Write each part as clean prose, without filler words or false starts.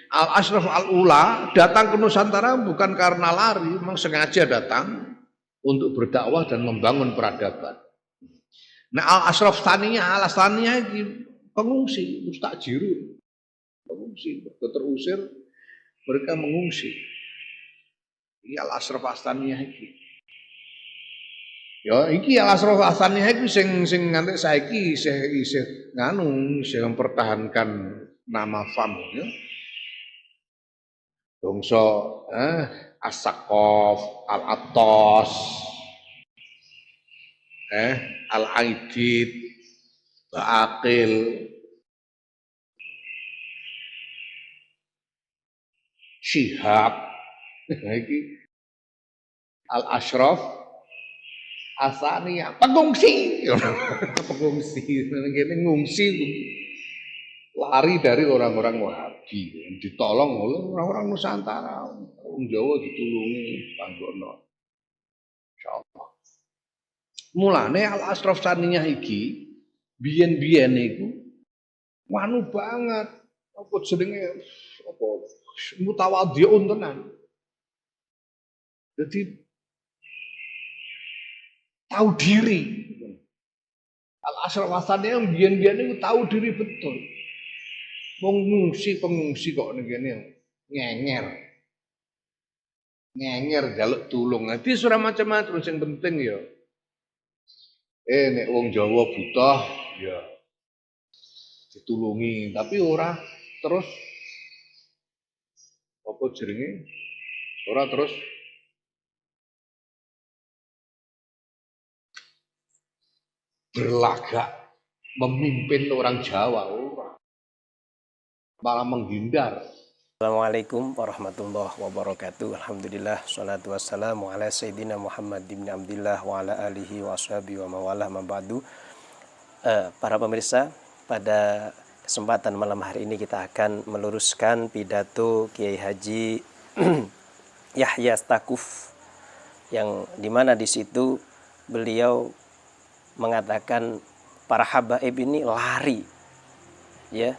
Al Ashraf Al Ula datang ke Nusantara bukan karena lari, memang sengaja datang untuk berdakwah dan membangun peradaban. Nah Al Ashraf Thaniyah, Al Thaniyah ini pengungsi, mustajirun, pengungsi, terusir mereka mengungsi. Ini Al Ashraf Thaniyah ini. Ya iki Al Ashraf Thaniyah iki sing nganti saiki isih nganu, isih mempertahankan nama FAM ya. Bangsa As-Saqaf, Al-Attas, Al-Aidid, Ba'aqil, Syihab, iki Al-Ashraf, Thaniyah, pengungsi, pengungsi, ngene ngungsi, lari dari orang-orang Wahabi, ditolong oleh orang-orang Nusantara, orang Jawa ditulungi, panggono, insyaallah. Mulane Al Ashraf Thaniyah iki biyen-biyen iku wanu banget apa jenenge apa mutawadhiun tenan. Jadi tahu diri. Al Ashraf Thaniyah biyen-biyen iku tahu diri betul. Pengungsi kok ngene ngenger. Ngenger jaluk tulung. Nanti surah macam-macam yang penting ya. Nek wong Jawa butuh ya ditulungi, tapi ora terus apa jenenge? Ora terus berlagak memimpin orang Jawa, ora. Malah menghindar. Assalamualaikum warahmatullahi wabarakatuh. Alhamdulillah, salatu wassalamu ala sayyidina Muhammad bin Abdillah wa ala alihi wa ashabihi wa mawalah mabadu. Para pemirsa, pada kesempatan malam hari ini kita akan meluruskan pidato Kiai Haji Yahya Stakuf, yang dimana di situ beliau mengatakan para habaib ini lari, ya,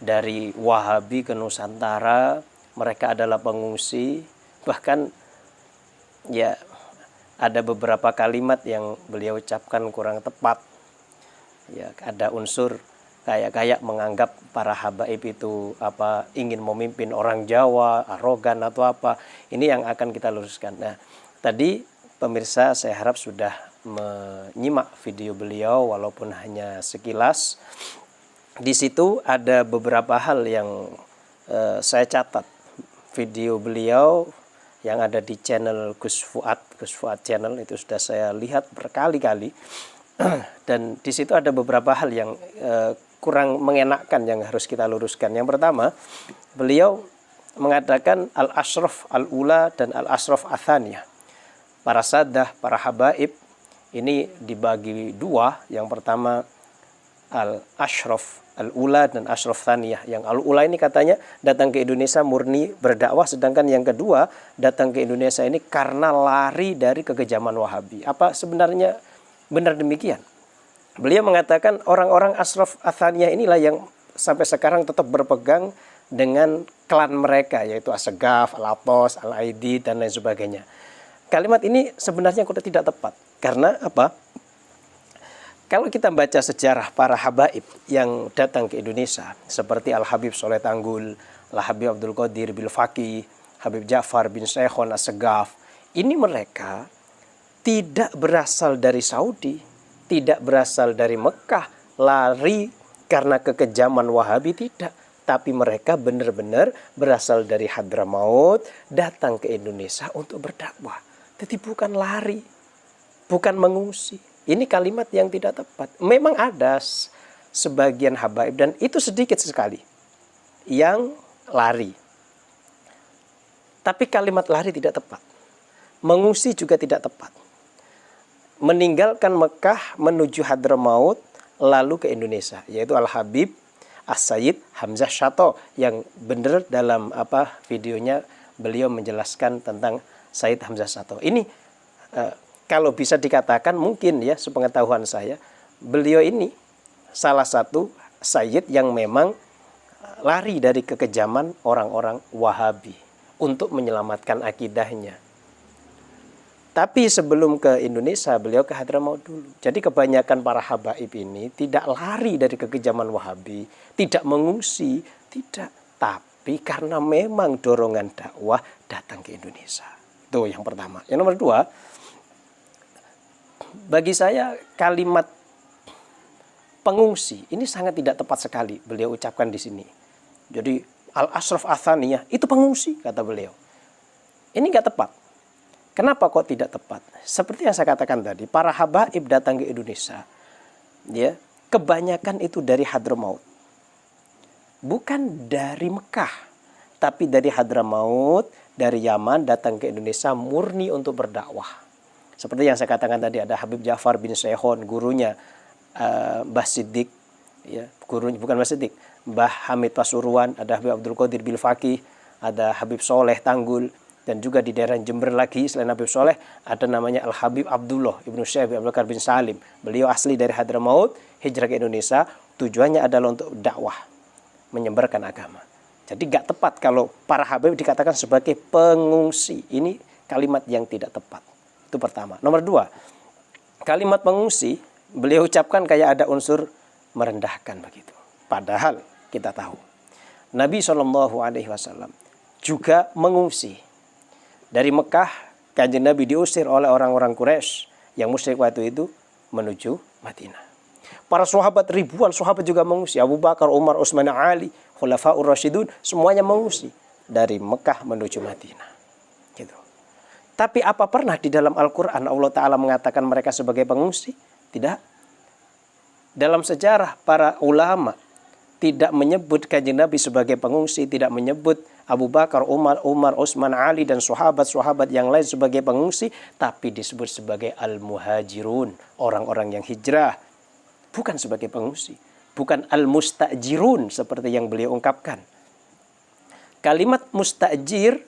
dari Wahabi ke Nusantara, mereka adalah pengungsi. Bahkan ya ada beberapa kalimat yang beliau ucapkan kurang tepat. Ya, ada unsur kayak menganggap para habaib itu ingin memimpin orang Jawa, arogan atau apa. Ini yang akan kita luruskan. Nah, tadi pemirsa saya harap sudah menyimak video beliau walaupun hanya sekilas. Di situ ada beberapa hal yang saya catat. Video beliau yang ada di channel Gus Fuad channel itu sudah saya lihat berkali-kali. Dan di situ ada beberapa hal yang kurang mengenakkan yang harus kita luruskan. Yang pertama, beliau mengatakan Al-Ashraf Al-Ula dan Al-Ashraf Athaniyah. Para sadah, para habaib ini dibagi dua. Yang pertama Al-Ashraf Al-Ula dan Ashraf Thaniyah. Yang Al-Ula ini katanya datang ke Indonesia murni berdakwah, sedangkan yang kedua datang ke Indonesia ini karena lari dari kekejaman Wahabi. Apa sebenarnya benar demikian? Beliau mengatakan orang-orang Ashraf Thaniyah inilah yang sampai sekarang tetap berpegang dengan klan mereka, yaitu As-Sagaf, Al-Attas, Al-Aidid dan lain sebagainya. Kalimat ini sebenarnya tidak tepat. Karena apa? Kalau kita baca sejarah para habaib yang datang ke Indonesia, seperti Al-Habib Soleh Tanggul, Al-Habib Abdul Qadir Bil Faqih, Habib Ja'far bin Syekhon As-Sagaf, ini mereka tidak berasal dari Saudi, tidak berasal dari Mekah, lari karena kekejaman Wahabi, tidak. Tapi mereka benar-benar berasal dari Hadramaut, datang ke Indonesia untuk berdakwah. Jadi bukan lari, bukan mengungsi. Ini kalimat yang tidak tepat. Memang ada sebagian habaib, dan itu sedikit sekali yang lari. Tapi kalimat lari tidak tepat. Mengungsi juga tidak tepat. Meninggalkan Mekah menuju Hadramaut lalu ke Indonesia, yaitu Al-Habib As-Sayyid Hamzah Syato, yang benar dalam videonya beliau menjelaskan tentang Sayyid Hamzah Syato. Ini kalau bisa dikatakan mungkin ya sepengetahuan saya, beliau ini salah satu sayyid yang memang lari dari kekejaman orang-orang Wahabi untuk menyelamatkan akidahnya. Tapi sebelum ke Indonesia, beliau ke Hadramaut dulu. Jadi kebanyakan para habaib ini tidak lari dari kekejaman Wahabi, tidak mengungsi, tidak. Tapi karena memang dorongan dakwah datang ke Indonesia. Itu yang pertama. Yang nomor dua, bagi saya kalimat pengungsi ini sangat tidak tepat sekali beliau ucapkan di sini. Jadi Al-Ashraf Atsaniyah itu pengungsi, kata beliau. Ini nggak tepat. Kenapa kok tidak tepat? Seperti yang saya katakan tadi, para habaib datang ke Indonesia, ya, kebanyakan itu dari Hadramaut. Bukan dari Mekah, tapi dari Hadramaut, dari Yaman datang ke Indonesia murni untuk berdakwah. Seperti yang saya katakan tadi, ada Habib Ja'far bin Syekhon, gurunya Mbah Siddiq, ya, gurunya bukan Mbah Siddiq, Mbah Hamid Pasuruan, ada Habib Abdul Qadir Bil Faqih, ada Habib Soleh Tanggul, dan juga di daerah Jember lagi selain Habib Soleh ada namanya Al Habib Abdullah Ibnu Syekh Abdul Bakar bin Salim. Beliau asli dari Hadramaut, hijrah ke Indonesia, tujuannya adalah untuk dakwah, menyebarkan agama. Jadi gak tepat kalau para habaib dikatakan sebagai pengungsi. Ini kalimat yang tidak tepat. Itu pertama. Nomor dua, kalimat pengungsi beliau ucapkan kayak ada unsur merendahkan begitu. Padahal kita tahu Nabi SAW juga mengungsi. Dari Mekah, Kanjeng Nabi diusir oleh orang-orang Quraisy yang musyrik waktu itu menuju Madinah. Para sahabat, ribuan sahabat juga mengungsi. Abu Bakar, Umar, Utsman, Ali, Khulafaur Rasyidun, semuanya mengungsi dari Mekah menuju Madinah. Gitu. Tapi apa pernah di dalam Al-Quran Allah Ta'ala mengatakan mereka sebagai pengungsi? Tidak. Dalam sejarah para ulama tidak menyebut Kanjeng Nabi sebagai pengungsi, tidak menyebut Abu Bakar, Umar, Utsman, Ali dan sahabat-sahabat yang lain sebagai pengungsi, tapi disebut sebagai al-muhajirun, orang-orang yang hijrah, bukan sebagai pengungsi, bukan al-mustajirun seperti yang beliau ungkapkan. Kalimat mustajir,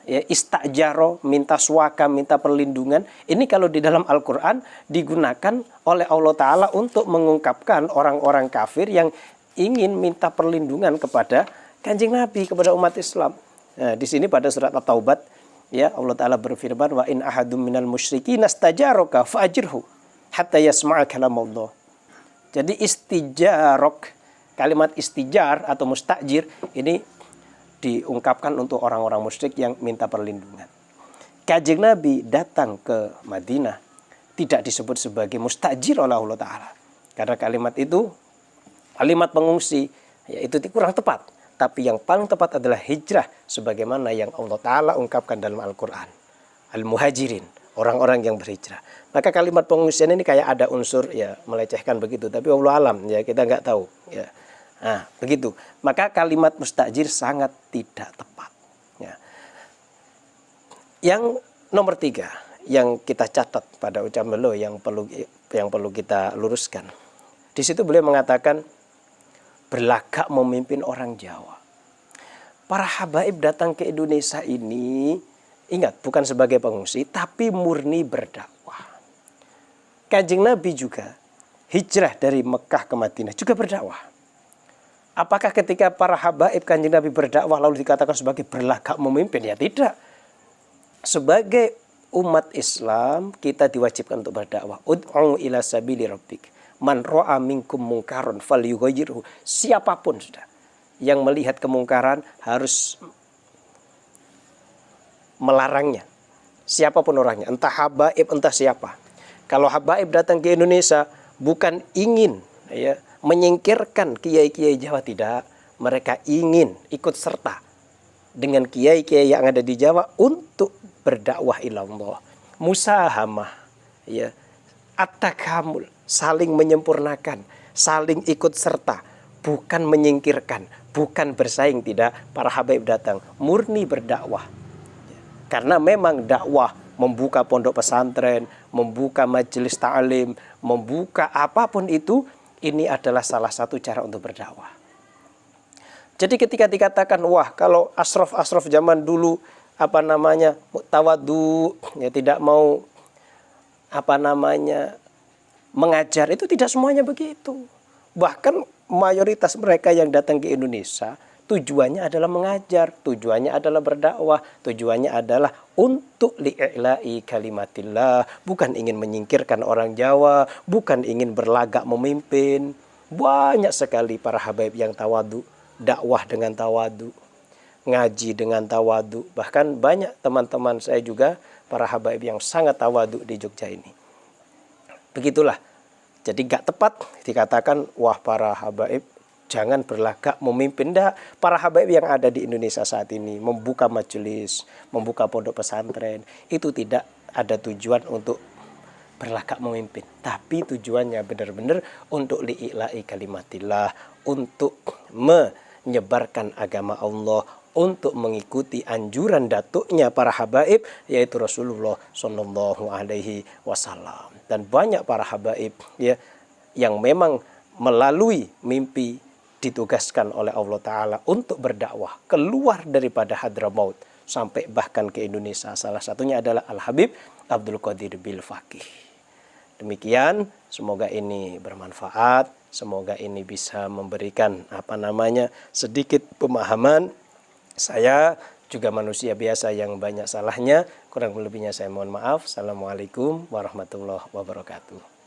ya, istajaro, minta suaka, minta perlindungan, ini kalau di dalam Al-Quran digunakan oleh Allah Ta'ala untuk mengungkapkan orang-orang kafir yang ingin minta perlindungan kepada Kanjeng Nabi, kepada umat Islam. Nah, di sini pada surat At-Taubat, ya, Allah Ta'ala berfirman, wa in ahadum minal musyrikin astajaraka fa'ajirhu hatta yasma'a kalamullah. Jadi istijarok, kalimat istijar atau mustajir ini diungkapkan untuk orang-orang musyrik yang minta perlindungan. Kanjeng Nabi datang ke Madinah tidak disebut sebagai mustajir oleh Allah Ta'ala. Karena kalimat itu, kalimat pengungsi, ya, itu kurang tepat. Tapi yang paling tepat adalah hijrah sebagaimana yang Allah Ta'ala ungkapkan dalam Al-Quran. Al-muhajirin, orang-orang yang berhijrah. Maka kalimat pengungsian ini kayak ada unsur, ya, melecehkan begitu. Tapi Allah alam, ya, kita nggak tahu. Ya. Nah, begitu. Maka kalimat mustajir sangat tidak tepat. Ya. Yang nomor tiga, yang kita catat pada ucapan beliau yang perlu kita luruskan. Di situ beliau mengatakan, berlagak memimpin orang Jawa. Para habaib datang ke Indonesia ini, ingat, bukan sebagai pengungsi, tapi murni berdakwah. Kanjeng Nabi juga hijrah dari Mekah ke Madinah, juga berdakwah. Apakah ketika para habaib Kanjeng Nabi berdakwah lalu dikatakan sebagai berlagak memimpin? Ya tidak. Sebagai umat Islam, kita diwajibkan untuk berdakwah. Ud'u ila sabili rabbik. Man ro'a minkum mungkaron falyughayyirhu. Siapapun sudah yang melihat kemungkaran harus melarangnya. Siapapun orangnya, entah habaib, entah siapa. Kalau habaib datang ke Indonesia bukan ingin, ya, menyingkirkan kiai-kiai Jawa, tidak. Mereka ingin ikut serta dengan kiai-kiai yang ada di Jawa untuk berdakwah ilallah. Musahamah, ya, at-takamul, saling menyempurnakan, saling ikut serta, bukan menyingkirkan, bukan bersaing, tidak. Para habaib datang murni berdakwah. Karena memang dakwah, membuka pondok pesantren, membuka majelis ta'lim, membuka apapun itu, ini adalah salah satu cara untuk berdakwah. Jadi ketika dikatakan, wah, kalau asraf zaman dulu tawadu, ya, tidak mau mengajar, itu tidak semuanya begitu. Bahkan mayoritas mereka yang datang ke Indonesia tujuannya adalah mengajar, tujuannya adalah berdakwah, tujuannya adalah untuk li'i'la'i kalimatillah, bukan ingin menyingkirkan orang Jawa, bukan ingin berlagak memimpin. Banyak sekali para habaib yang tawadu, dakwah dengan tawadu, ngaji dengan tawadu. Bahkan banyak teman-teman saya juga para habaib yang sangat tawadu di Jogja ini. Begitulah. Jadi gak tepat dikatakan wah para habaib jangan berlagak memimpin. Para habaib yang ada di Indonesia saat ini membuka majelis, membuka pondok pesantren, itu tidak ada tujuan untuk berlagak memimpin, tapi tujuannya benar-benar untuk li'i'la'i kalimatillah, untuk menyebarkan agama Allah, untuk mengikuti anjuran datuknya para habaib, yaitu Rasulullah Shallallahu Alaihi Wasallam. Dan banyak para habaib ya yang memang melalui mimpi ditugaskan oleh Allah Ta'ala untuk berdakwah keluar daripada Hadramaut sampai bahkan ke Indonesia. Salah satunya adalah Al-Habib Abdul Qadir Bilfaqih. Demikian, semoga ini bermanfaat, semoga ini bisa memberikan sedikit pemahaman. Saya juga manusia biasa yang banyak salahnya, kurang lebihnya saya mohon maaf. Assalamualaikum warahmatullahi wabarakatuh.